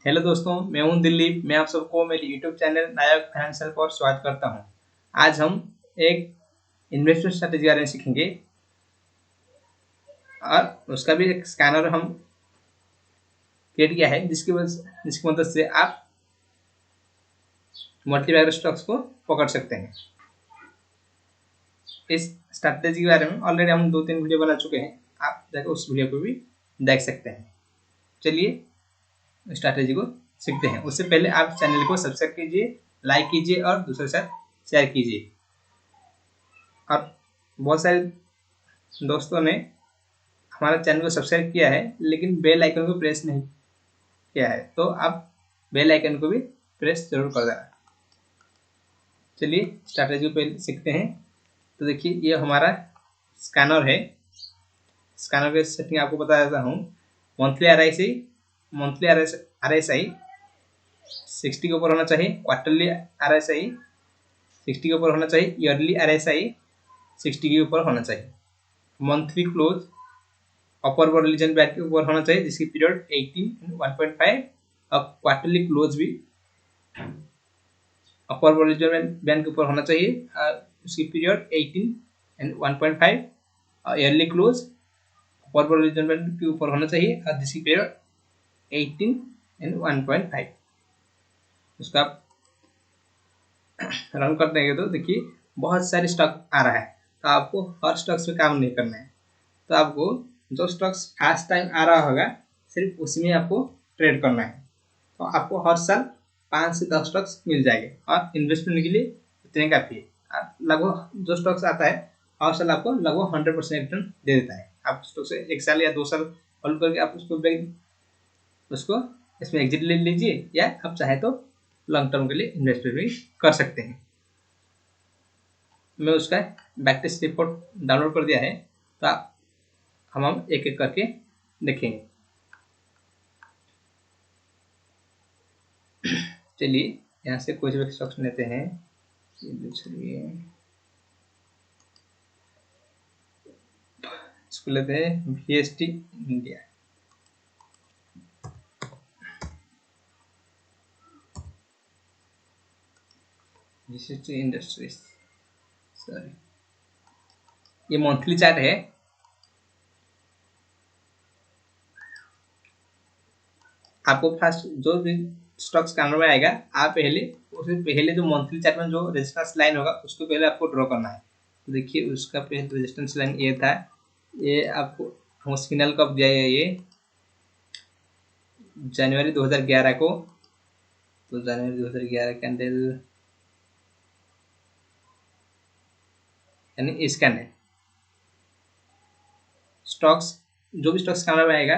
Hello दोस्तों, मैं हूं दिलीप। मैं आप सबको मेरे यूट्यूब चैनल नायक फाइनेंशियल पर स्वागत करता हूं। आज हम एक इन्वेस्टमेंट स्ट्रैटेजी के बारे में सीखेंगे और उसका भी एक स्कैनर हम क्रिएट किया है जिसकी मदद से आप मल्टीबैगर स्टॉक्स को पकड़ सकते हैं। इस स्ट्रैटेजी के बारे में ऑलरेडी हम 2-3 वीडियो बना चुके हैं, आप जाकर उस वीडियो को भी देख सकते हैं। चलिए स्ट्रैटेजी को सीखते हैं। उससे पहले आप चैनल को सब्सक्राइब कीजिए, लाइक कीजिए और दूसरे के साथ शेयर कीजिए। और बहुत सारे दोस्तों ने हमारा चैनल को सब्सक्राइब किया है लेकिन बेल आइकन को प्रेस नहीं किया है, तो आप बेल आइकन को भी प्रेस जरूर कर देना। चलिए स्ट्रैटेजी को पहले सीखते हैं। तो देखिए ये हमारा स्कैनर है। स्कैनर की सेटिंग आपको बता देता हूँ। मंथली RSI 60 के ऊपर होना चाहिए, क्वार्टरली RSI 60 के ऊपर होना चाहिए, ईयरली RSI 60 के ऊपर होना चाहिए। Monthly close upper bound region band के ऊपर होना चाहिए जिसकी पीरियड 18 1.5 और क्वार्टरली क्लोज भी अपर बाउंड रीजन बैंड के ऊपर होना चाहिए और उसकी पीरियड 18 and 1.5 और yearly close upper bound region band के ऊपर होना चाहिए और जिसकी पीरियड 18 and 1.5। उसका रन कर देंगे तो देखिए बहुत सारे स्टॉक आ रहा है, तो आपको हर स्टॉक्स पे काम नहीं करना है। तो आपको जो स्टॉक्स फर्स्ट टाइम आ रहा होगा सिर्फ उसी में आपको ट्रेड करना है। तो आपको हर साल 5 से 10 स्टॉक्स मिल जाएंगे और इन्वेस्टमेंट के लिए इतने काफ़ी है। लगभग जो स्टॉक्स आता है हर साल आपको लगभग 100% रिटर्न दे देता है। आप स्टॉक से 1 साल या 2 साल होल्ड करके आप उसको इसमें एग्जिट ले लीजिए या आप चाहे तो लॉन्ग टर्म के लिए इन्वेस्टमेंट भी कर सकते हैं। मैं उसका बैक टेस्ट रिपोर्ट डाउनलोड कर दिया है, तो हम एक एक करके देखेंगे। चलिए यहाँ से कुछ भी स्टॉक्स लेते हैं। इसको लेते हैं VST India. VST industries, sorry, ये मंथली चार्ट है। आपको फर्स्ट जो भी स्टॉक्स कैलेंडर में आएगा, आप उससे पहले जो मंथली चार्ट में जो रेजिस्टेंस लाइन होगा उसको पहले आपको ड्रॉ करना है। तो देखिए उसका पहले रेजिस्टेंस लाइन ये था, ये आपको हम सिग्नल कब दिया है, ये जनवरी 2011 को। तो जनवरी 2011 कैंडल यानी इसका है स्टॉक्स, जो भी स्टॉक्स कैलेंडर में आएगा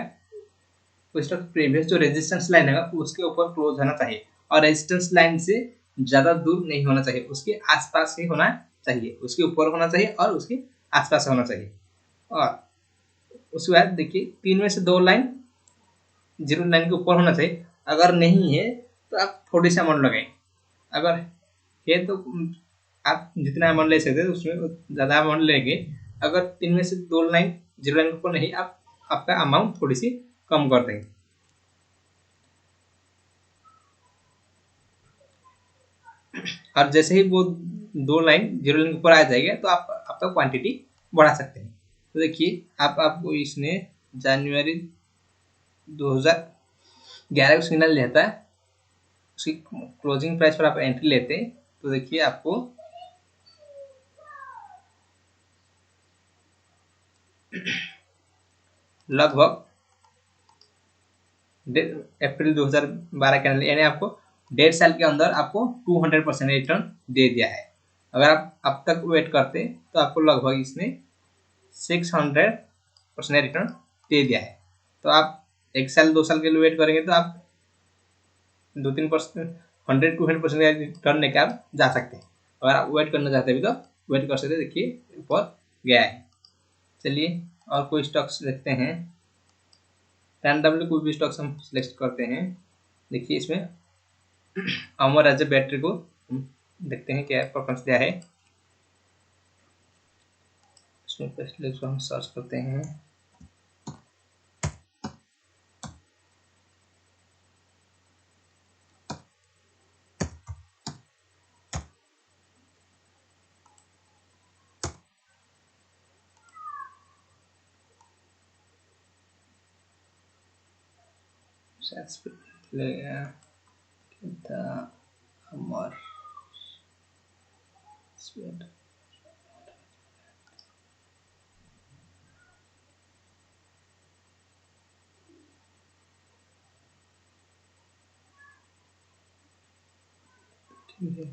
वो स्टॉक प्रीवियस जो रेजिस्टेंस लाइन है उसके ऊपर क्लोज होना चाहिए और रेजिस्टेंस लाइन से ज़्यादा दूर नहीं होना चाहिए, उसके आसपास ही होना चाहिए, उसके ऊपर होना चाहिए और उसके आसपास होना चाहिए। और उसके बाद देखिए 3 में से 2 लाइन 0 लाइन के ऊपर होना चाहिए। अगर नहीं है तो आप थोड़ी सा अमाउंट लगाएं, अगर है तो आप जितना अमाउंट ले सकते हैं उसमें ज़्यादा अमाउंट लेंगे। अगर 3 में से 2 लाइन 0 लाइन के ऊपर नहीं, आप आपका अमाउंट थोड़ी सी कम कर देंगे। और जैसे ही वो 2 लाइन 0 लाइन के ऊपर आ जाएगा तो आप आपका क्वांटिटी बढ़ा सकते हैं। तो देखिए आपको इसने जनवरी 2011 को सिग्नल लेता है, उसकी क्लोजिंग प्राइस पर आप एंट्री लेते हैं। तो देखिए आपको लगभग अप्रैल 2012 के अंदर यानी आपको 1.5 साल के अंदर आपको 200% रिटर्न दे दिया है। अगर आप अब तक वेट करते तो आपको लगभग इसने 600% रिटर्न दे दिया है। तो आप 1 साल 2 साल के लिए वेट करेंगे तो आप 2-3% 100-200% रिटर्न लेके आप जा सकते हैं। अगर आप वेट करना चाहते हैं तो वेट कर सकते हैं। देखिए ऊपर गया है। चलिए और कोई स्टॉक्स देखते हैं। रैंडमली कोई भी स्टॉक्स हम सिलेक्ट करते हैं। देखिए इसमें अमर राजा बैटरी को देखते हैं क्या परफॉर्मेंस दिया है। इसमें पहले इसको हम सर्च करते हैं। अमर ठीक है।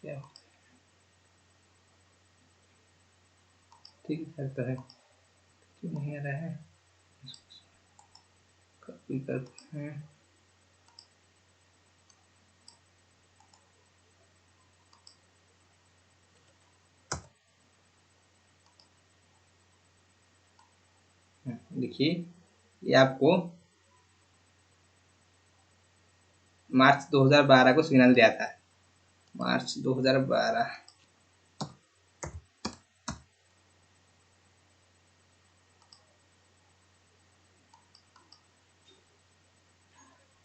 क्या ठीक करता है, क्यों नहीं आ रहा है? कॉपी करते हैं, देखिए ये आपको मार्च 2012 को सिग्नल दिया था, मार्च 2012।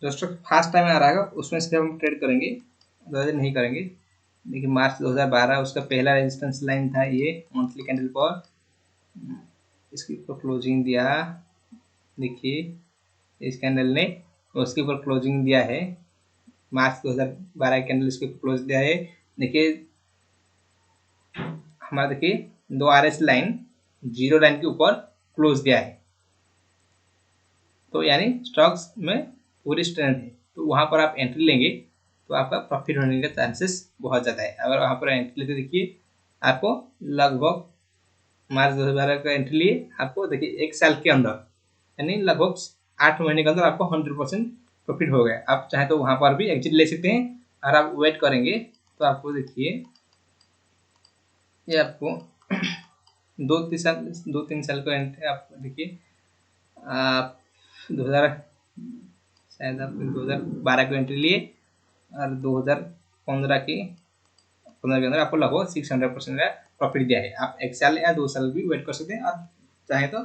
जो स्टॉक फर्स्ट टाइम आ रहा है उसमें से हम ट्रेड करेंगे, अदरवाइज नहीं करेंगे। देखिए मार्च 2012 उसका पहला रेजिस्टेंस लाइन था ये मंथली कैंडल पर, इसके ऊपर क्लोजिंग दिया। देखिए इस कैंडल ने उसके ऊपर क्लोजिंग दिया है, मार्च 2012 कैंडल इसके ऊपर क्लोज दिया है। देखिए हमारा देखिए 2 RS लाइन 0 लाइन के ऊपर क्लोज दिया है, तो यानी स्टॉक्स में पूरी स्ट्रेंथ है, तो वहां पर आप एंट्री लेंगे तो आपका प्रॉफिट होने का चांसेस बहुत ज़्यादा है। अगर वहां पर एंट्री लेते देखिए आपको लगभग मार्च 2012 का एंट्री लिए आपको देखिए 1 साल के अंदर यानी लगभग 8 महीने के अंदर आपको 100% प्रॉफिट हो गया। आप चाहे तो वहां पर भी एग्जिट ले सकते हैं, और आप वेट करेंगे तो आपको देखिए ये आपको 2-3 साल का एंट्री आपको देखिए आप 2000 शायद आप 2012 को एंट्री लिए और 2015 के अंदर आपको लगभग 600% का प्रॉफिट दिया है। आप 1 साल या 2 साल भी वेट कर सकते हैं, आप चाहे तो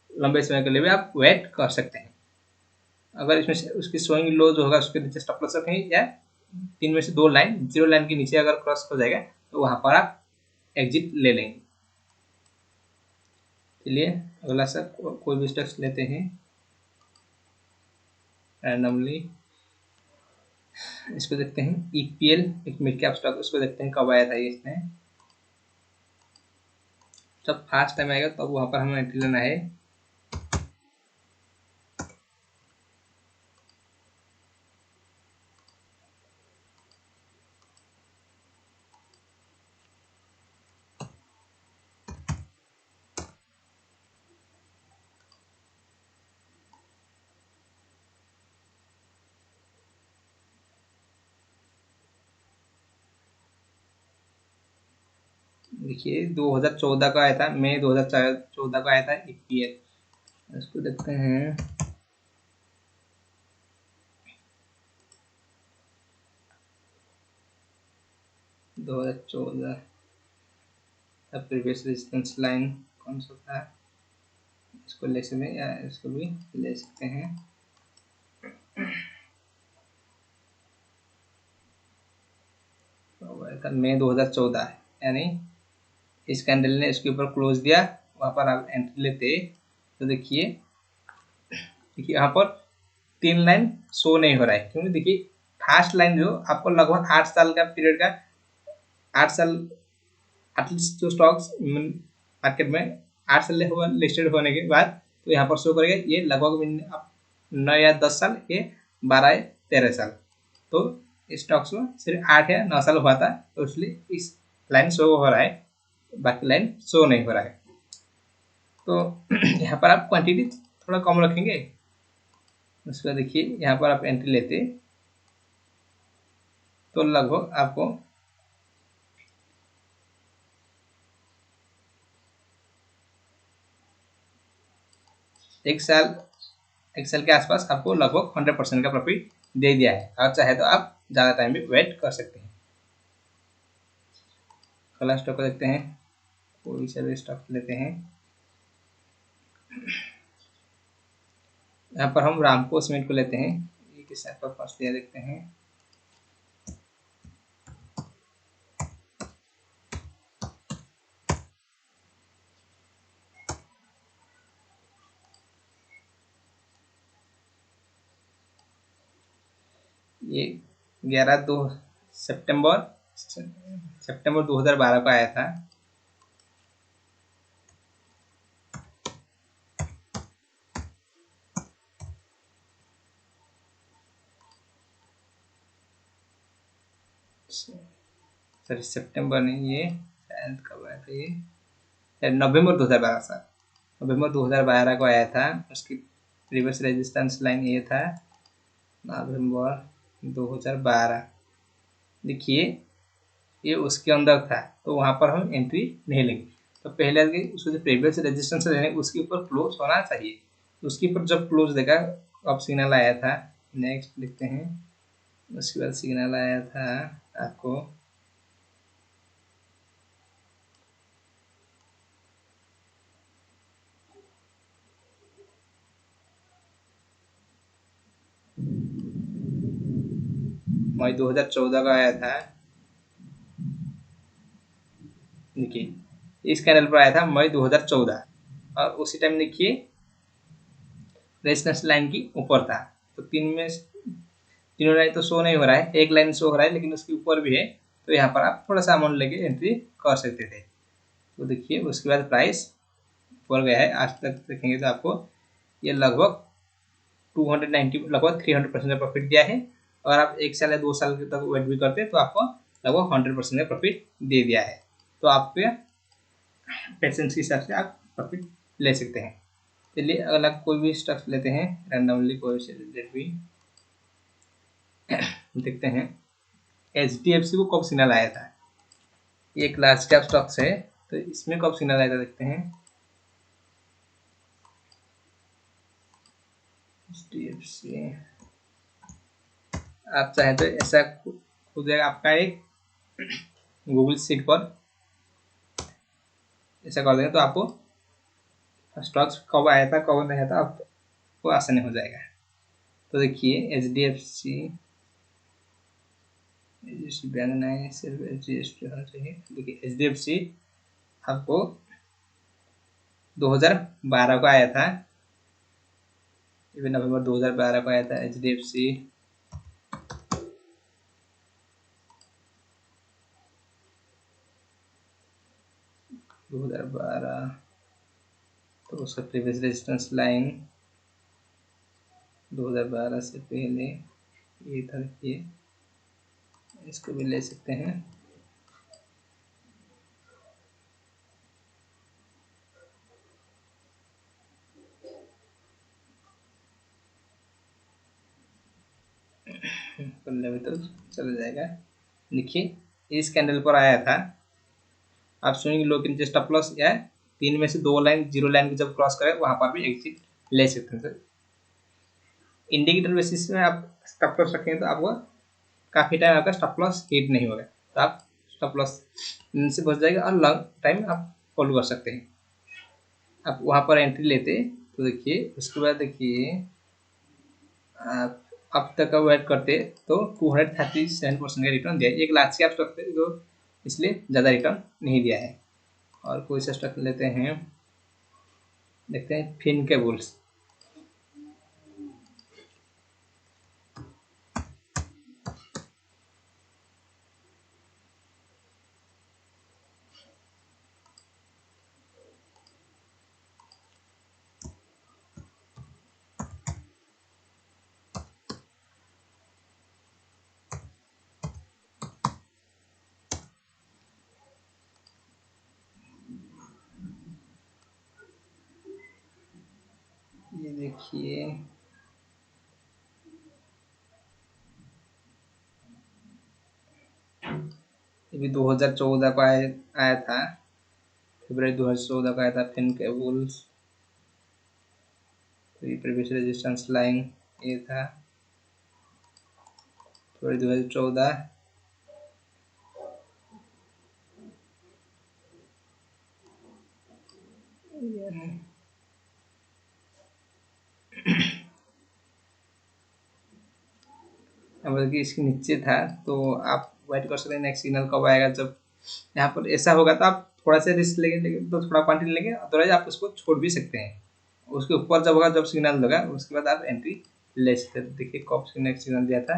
लंबे समय के लिए भी आप वेट कर सकते हैं। अगर इसमें से उसकी स्विंग लो जो होगा उसके नीचे स्टॉप लॉस रखेंगे, या 3 में से 2 लाइन 0 लाइन के नीचे अगर क्रॉस हो जाएगा तो वहां पर आप एग्जिट ले लेंगे। चलिए अगला सा कोई भी स्टॉक्स लेते हैं रैंडमली, इसको देखते हैं EPL, एक मिड कैप स्टॉक, उसको देखते हैं कब आया था ये। इसमें जब फर्स्ट टाइम आएगा तब तो वहां पर हमें एंट्री लेना है। देखिए 2014 का आया था, मई 2014 का आया था EPL, इसको देखते हैं। दो हजार चौदह प्रीवियस रेजिस्टेंस लाइन कौन सा था, इसको ले सकते हैं या इसको भी ले सकते हैं। तो मई 2014 यानी इस कैंडल ने इसके ऊपर क्लोज दिया, वहां पर आप एंट्री लेते तो देखिए यहाँ पर 3 लाइन शो नहीं हो रहा है, क्योंकि देखिए फर्स्ट लाइन जो आपको लगभग 8 साल का पीरियड का 8 साल एटलीस्ट जो स्टॉक्स मार्केट में 8 साल लिस्टेड होने के बाद तो यहाँ पर शो करेगा ये लगभग 9 या 10 साल, ये 12 या 13 साल, तो स्टॉक्स में सिर्फ 8 या 9 साल हुआ था, तो इसलिए इस लाइन शो हो रहा है, बाकी लाइन शो नहीं हो रहा है। तो यहाँ पर आप क्वांटिटी थोड़ा कम रखेंगे, उसका देखिए यहाँ पर आप एंट्री लेते तो लगभग आपको 1 साल के आसपास आपको लगभग 100% का प्रॉफिट दे दिया है, और चाहे तो आप ज़्यादा टाइम भी वेट कर सकते हैं। अगला स्टॉक को देखते हैं, कोई सा भी स्टॉक लेते हैं। यहाँ पर हम रामको सीमेंट को लेते हैं, ये किस पर फर्स्ट दिया देखते हैं। ये 11 सितंबर 2012 को आया था। सॉरी सितंबर नहीं, ये शायद कब आया था, ये नवंबर 2012 सर, नवंबर 2012 को आया था। उसकी प्रीवियस रेजिस्टेंस लाइन ये था नवंबर 2012। देखिए ये उसके अंदर था, तो वहाँ पर हम एंट्री नहीं लेंगे। तो पहले उसको जो प्रीवियस रेजिस्टेंस लेंगे उसके ऊपर क्लोज होना चाहिए। उसके ऊपर जब क्लोज देगा, अब सिग्नल आया था, नेक्स्ट लिखते हैं। उसके बाद सिग्नल आया था आपको मई 2014 का आया था। देखिए इस कैंडल पर आया था मई 2014, और उसी टाइम देखिए रेजिस्टेंस लाइन की ऊपर था। तो तीनों लाइन तो शो नहीं हो रहा है, एक लाइन शो हो रहा है लेकिन उसके ऊपर भी है। तो यहाँ पर आप थोड़ा सा अमाउंट लेके एंट्री कर सकते थे। तो देखिए उसके बाद प्राइस ऊपर गया है। आज तक देखेंगे तो आपको ये लगभग 290 लगभग 300% का प्रॉफिट दिया है। अगर आप 1 साल या 2 साल तक वेट भी करते हैं तो आपको लगभग 100% का प्रॉफिट दे दिया है। तो आपके पेशेंस के हिसाब से आप प्रॉफिट ले सकते हैं। चलिए अगला कोई भी स्टॉक्स लेते हैं रैंडमली, कोई से रिलेटेड भी देखते हैं। HDFC को कब सिग्नल आया था? ये एक लार्ज कैप स्टॉक्स है, तो इसमें कब सिग्नल आया था देखते हैं। HDFC आप चाहे तो ऐसा खुद आपका एक गूगल शीट पर ऐसा कर देंगे तो आपको स्टॉक्स कब आया था कब नहीं आया था आपको आसानी हो जाएगा। तो देखिए HDFC बैंक नहीं, सिर्फ HDFC होना चाहिए। देखिए HDFC आपको 2012 को आया था, नवंबर 2012 को आया था HDFC। तो उसका प्रीवियस रेजिस्टेंस लाइन 2012 से पहले ये था। देखिए इसको भी ले सकते हैं। तो चला जाएगा। देखिए इस कैंडल पर आया था, आप सुनिए लो के नीचे स्टॉप लॉस या 3 में से 2 लाइन जीरो लाइन की जब क्रॉस करें वहां पर भी एग्जिट ले सकते हैं सर। इंडिकेटर बेसिस में आप स्टॉप लॉस रखें तो आपको काफी टाइम आपका स्टॉप लॉस हिट नहीं होगा, तो आप स्टॉप लॉस से बच जाएगा और लॉन्ग टाइम आप फॉलो कर सकते हैं। आप वहां पर एंट्री लेते तो देखिए उसके बाद देखिए आप अब तक का वेट करते तो 237% का रिटर्न दिया है। एक लाख से आप स्टॉक थे तो इसलिए ज़्यादा रिटर्न नहीं दिया है। और कोई सा स्टॉक लेते हैं, देखते हैं फिनकेबल्स। ये देखिए ये भी 2014 को आया था, फरवरी 2014 का आया था फिनकेबल्स। तो ये प्रीवियस रेजिस्टेंस लाइन ये था फरवरी 2014। बल्कि इसके नीचे था, तो आप वेट कर सकते हैं नेक्स्ट सिग्नल कब आएगा। जब यहाँ पर ऐसा होगा तो आप थोड़ा सा रिस्क लेंगे तो थोड़ा क्वांटिटी लेंगे, अदरवाइज आप उसको छोड़ भी सकते हैं। उसके ऊपर जब होगा जब सिग्नल होगा उसके बाद आप एंट्री ले सकते हैं। देखिए कब नेक्स्ट सिग्नल दिया था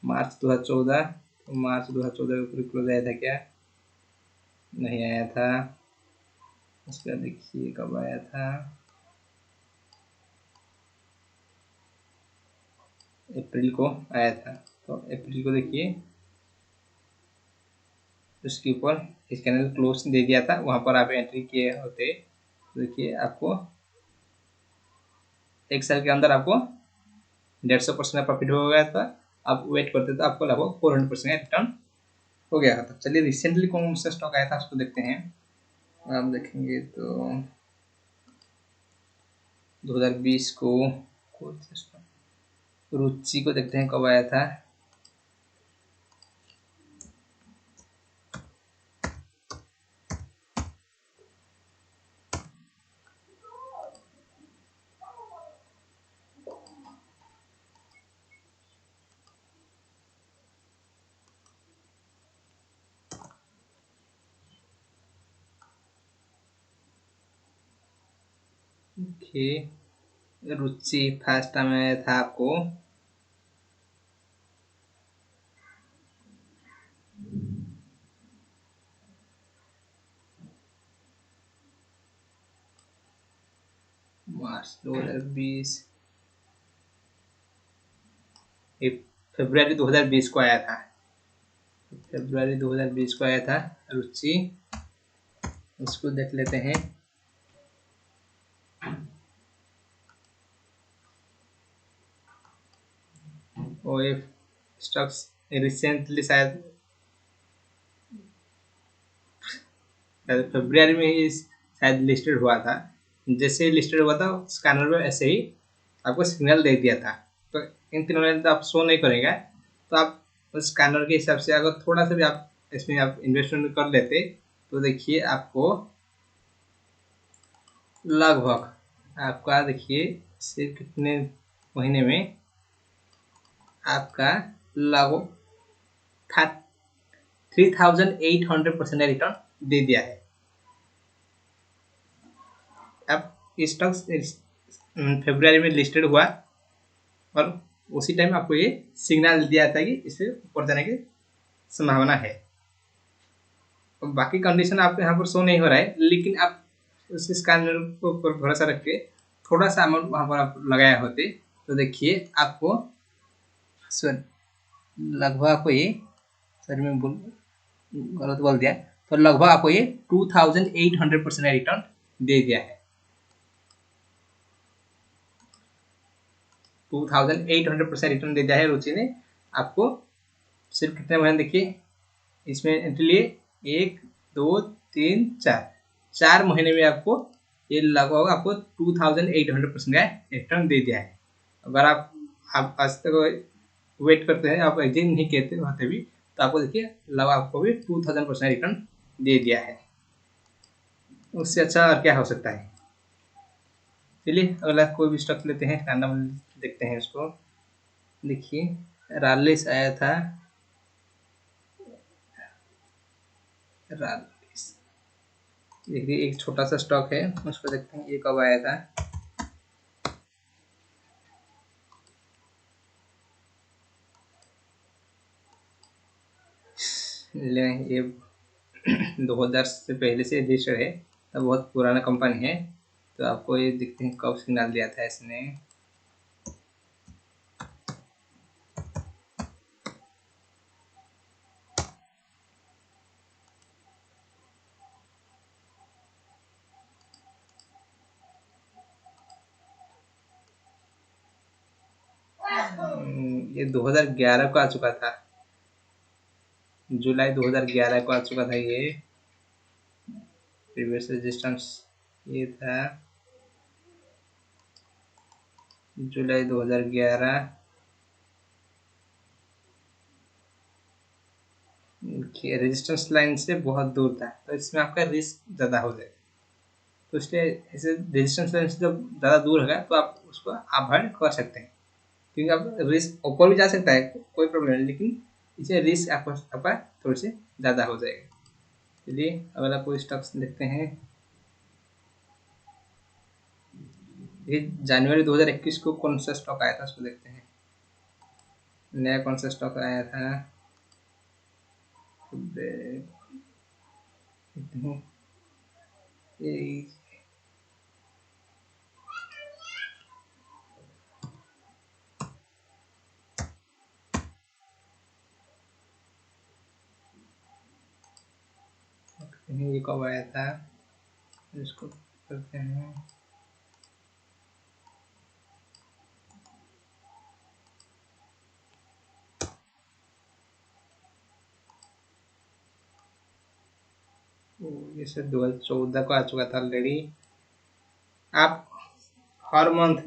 मार्च 2014, मार्च 2014 के ऊपर क्लोज आया था क्या? नहीं आया था। उसके बाद देखिए कब आया था, अप्रैल को आया था। तो अप्रैल को देखिए उसके ऊपर स्कैनर क्लोज दे दिया था, वहाँ पर आप एंट्री किए होते तो देखिए आपको एक साल के अंदर आपको 150% का प्रॉफिट हो गया था। आप वेट करते तो आपको लगभग 400% का रिटर्न हो गया था। चलिए रिसेंटली कौन सा स्टॉक आया था उसको देखते हैं। आप देखेंगे तो 2020 को कौन सा स्टॉक, रुचि को देखते हैं कब आया था। ओके, रुचि फर्स्ट टाइम आया था आपको मार्च 2020, फरवरी 2020 को आया था। फरवरी 2020 को आया था रुचि, इसको देख लेते हैं। और ये स्टॉक्स रिसेंटली शायद फरवरी में ही शायद लिस्टेड हुआ था। जैसे ही लिस्टेड हुआ था स्कैनर में ऐसे ही आपको सिग्नल दे दिया था। तो इन तीनों में तो आप शो नहीं करेगा, तो आप उस स्कैनर के हिसाब से अगर थोड़ा सा भी आप इसमें आप इन्वेस्टमेंट कर लेते तो देखिए आपको लगभग आपका देखिए सिर्फ कितने महीने में आपका लगभग 3800% रिटर्न दे दिया है। अब स्टॉक फरवरी में लिस्टेड हुआ और उसी टाइम आपको ये सिग्नल दिया था कि इसे ऊपर जाने की संभावना है। और बाकी कंडीशन आपको यहाँ पर शो नहीं हो रहा है, लेकिन आप उस स्कैनर को ऊपर भरोसा रख के थोड़ा सा अमाउंट वहाँ पर आप लगाए होते तो देखिए आपको लगभग आपको ये मैं गलत बोल दिया, तो लगभग आपको ये 2800% रिटर्न दे दिया है। 2800% रिटर्न दे दिया है रुचि ने आपको। सिर्फ कितने महीने देखिए इसमें एंट्री लिए, 1 2 3 4, 4 महीने में आपको ये लगभग आपको 2800% का रिटर्न दे दिया है। अगर आप आज तक वेट करते हैं, आप एग्जिट नहीं कहते होते भी, तो आपको देखिए लगभग आपको भी 2000% रिटर्न दे दिया है। उससे अच्छा और क्या हो सकता है। चलिए अगला कोई भी स्टॉक लेते हैं, रैंडम देखते हैं उसको। देखिए रालिस आया था, रालिस देखिए एक छोटा सा स्टॉक है, उसको देखते हैं ये कब आया था। ये 2000 से पहले से रजिस्टर्ड है, तो बहुत पुराना कंपनी है। तो आपको ये देखते हैं कब सिग्नल दिया था इसने। ये 2011 को आ चुका था, जुलाई 2011 को आ चुका था ये। प्रीवियस रेजिस्टेंस ये था जुलाई 2011। रेजिस्टेंस लाइन से बहुत दूर था, तो इसमें आपका रिस्क ज़्यादा हो जाएगा। तो इसलिए ऐसे रेजिस्टेंस लाइन से जब ज़्यादा दूर होगा तो आप उसको अवॉइड कर सकते हैं, क्योंकि आप रिस्क ऊपर भी जा सकता है, कोई प्रॉब्लम नहीं, लेकिन इसे रिस्क आपका थोड़ी से ज़्यादा हो जाएगा। चलिए अगला कोई स्टॉक्स देखते हैं। ये जनवरी 2021 को कौन सा स्टॉक आया था उसको देखते हैं। नया कौन सा स्टॉक आया था, ये कब आया था, इसको करते हैं। ये सर 2014 को आ चुका था ऑलरेडी। आप हर मंथ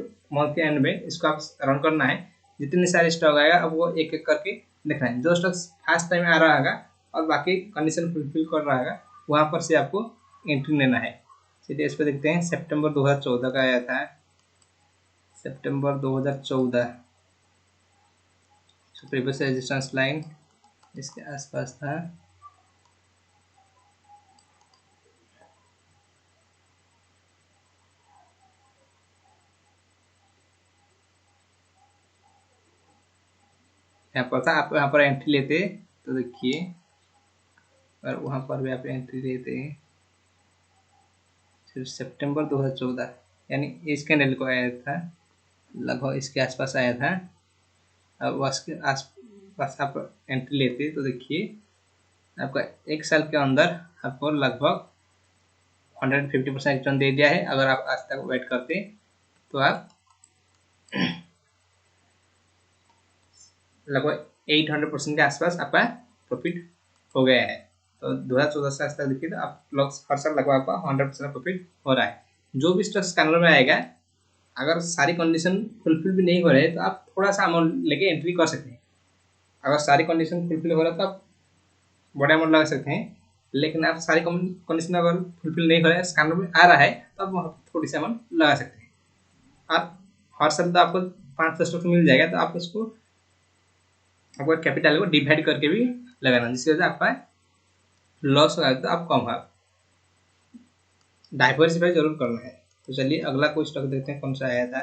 के एंड में इसको आप रन करना है, जितने सारे स्टॉक आएगा अब वो एक एक करके देखना है। जो स्टॉक फर्स्ट टाइम आ रहा होगा और बाकी कंडीशन फुलफिल कर रहा होगा वहाँ पर से आपको एंट्री लेना है। चलिए इस पर देखते हैं। सितंबर 2014 का आया था, सितंबर 2014 प्रीवियस रेजिस्टेंस लाइन इसके आसपास था। यहाँ पर था, आप यहाँ पर एंट्री लेते तो देखिए, और वहाँ पर भी आप एंट्री लेते सिर्फ सितंबर 2014 यानी इस कैंडल को आया था, लगभग इसके आसपास आया था। अब उसके आसपास आप एंट्री लेते तो देखिए आपका एक साल के अंदर आपको लगभग 150% रिटर्न दे दिया है। अगर आप आज तक वेट करते तो आप लगभग 800% के आसपास आपका प्रॉफिट हो गया है। तो 2014 से आज तक देखिए तो आप लोग हर साल लगभग आपका 100% प्रॉफिट हो रहा है। जो भी स्टॉक स्कैनर में आएगा, अगर सारी कंडीशन फुलफिल भी नहीं हो रहे तो आप थोड़ा सा अमाउंट लेके एंट्री कर सकते हैं। अगर सारी कंडीशन फुलफिल हो रहा है तो आप बड़ा अमाउंट लगा सकते हैं, लेकिन आप सारी कंडीशन अगर फुलफिल नहीं हो रहा है, स्कैनर में आ रहा है, तो आप वहाँ थोड़ी सी अमाउंट लगा सकते हैं। आप हर साल तो आपको 5 स्टॉक मिल जाएगा, तो आप उसको आपको कैपिटल को डिवाइड करके भी लगाना, जिसकी वजह से आपका लॉस होगा तो आप कम होगा। डाइवर्सिफाई जरूर करना है। तो चलिए अगला कोई स्टॉक देखते हैं कौन सा आया था।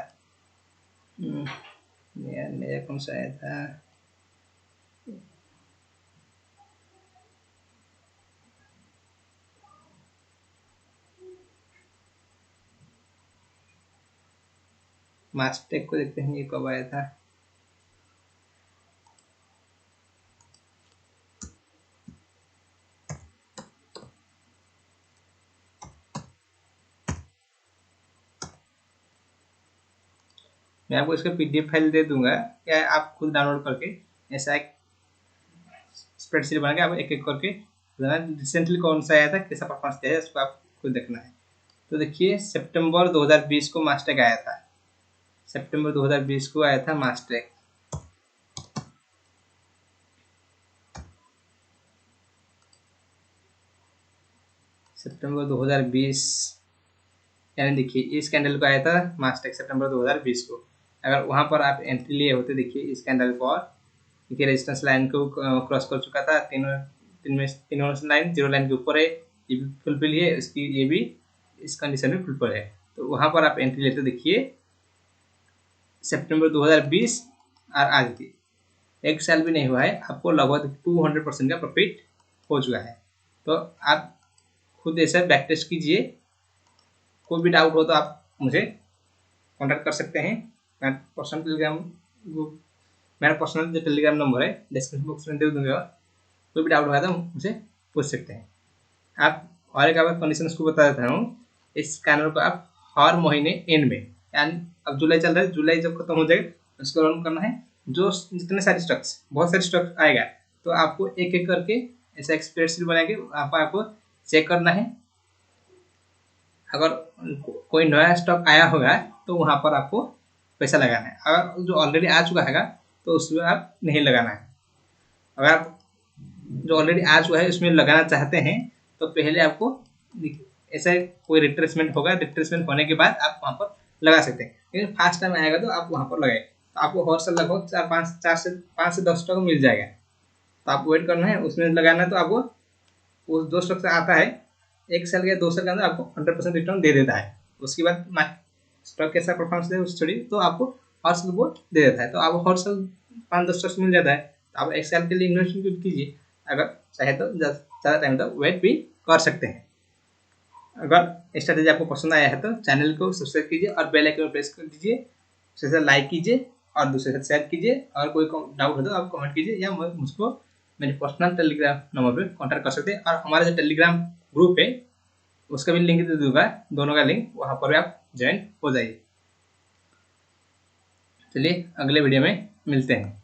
नया नया कौन सा आया था, मास्टेक को देखते हैं ये कब आया था। मैं आपको इसका पीडीएफ फाइल दे दूंगा, या आप खुद डाउनलोड करके ऐसा एक स्प्रेडशीट बना के आप एक एक करके रिसेंटली कौन सा आया था, कैसा परफॉर्मेंस दिया है, उसको आप खुद देखना है। तो देखिए सितंबर 2020 को मास्टेक आया था, सितंबर 2020 को आया था मास्टेक। सितंबर 2020 यानी देखिए इस कैंडल को आया था मास्टेक सितंबर 2020 को। अगर वहां पर आप एंट्री लिए होते, देखिए इस कैंडल पर देखिए रेजिस्टेंस लाइन को क्रॉस कर चुका था, तीनों लाइन जीरो लाइन के ऊपर है, ये भी फुलफिल है, इसकी ये भी इस कंडीशन में फुलफिल है। तो वहां पर आप एंट्री लेते देखिए सितंबर 2020 और आज की एक साल भी नहीं हुआ है, आपको लगभग 200% का प्रॉफिट हो चुका है। तो आप खुद ऐसा बैक टेस्ट कीजिए। कोई भी डाउट हो तो आप मुझे कॉन्टैक्ट कर सकते हैं। मेरा पर्सनल जो टेलीग्राम नंबर है डिस्क्रिप्शन बॉक्स में दे दूंगा। कोई भी डाउट होगा तो मुझे पूछ सकते हैं आप। और एक बार कंडीशन उसको बता देता हूँ, इस स्कैनर को आप हर महीने एंड में, यानी अब जुलाई चल रहा है, जुलाई जब खत्म हो जाएगा उसको रन करना है। जो जितने सारे स्टॉक्स, बहुत सारे स्टॉक्स आएगा, तो आपको एक एक करके ऐसा एक स्प्रेडशीट बना के आपको चेक करना है। अगर कोई नया स्टॉक आया होगा तो वहाँ पर आपको पैसा लगाना है। अगर जो ऑलरेडी आ चुका है तो उसमें आप नहीं लगाना है। अगर आप जो ऑलरेडी आ चुका है उसमें लगाना चाहते हैं तो पहले आपको ऐसा कोई रिट्रेसमेंट होगा, रिट्रेसमेंट होने के बाद आप वहाँ पर लगा सकते हैं। लेकिन फर्स्ट टाइम आएगा तो आप वहाँ पर लगाए, तो आपको हर साल लगभग 5 से 10 स्टॉक मिल जाएगा। तो आपको वेट करना है, उसमें लगाना है। तो आपको उस 2 स्टॉक से आता है, एक साल या 2 साल के अंदर आपको 100% रिटर्न दे देता है। उसके बाद स्टॉक कैसा परफॉर्मेंस दे उस छोड़ी तो आपको हर साल वो दे देता है। तो आप हर साल 5-10 स्टॉक्स मिल जाता है, तो आप 1 साल के लिए इन्वेस्टमेंट कीजिए। अगर चाहे तो ज़्यादा टाइम तक वेट भी कर सकते हैं। अगर स्ट्रेटेजी आपको पसंद आया है तो चैनल को सब्सक्राइब कीजिए और बेल आइकन प्रेस कर दीजिए, उसके साथ लाइक कीजिए और दूसरे साथ शेयर कीजिए। और कोई डाउट हो तो आप कमेंट कीजिए या मुझको मेरे पर्सनल टेलीग्राम नंबर पे कॉन्टैक्ट कर सकते हैं। और हमारा जो टेलीग्राम ग्रुप है उसका भी लिंक दे दूंगा, दोनों का लिंक, वहाँ पर भी आप ज्वाइन हो जाइए। चलिए अगले वीडियो में मिलते हैं।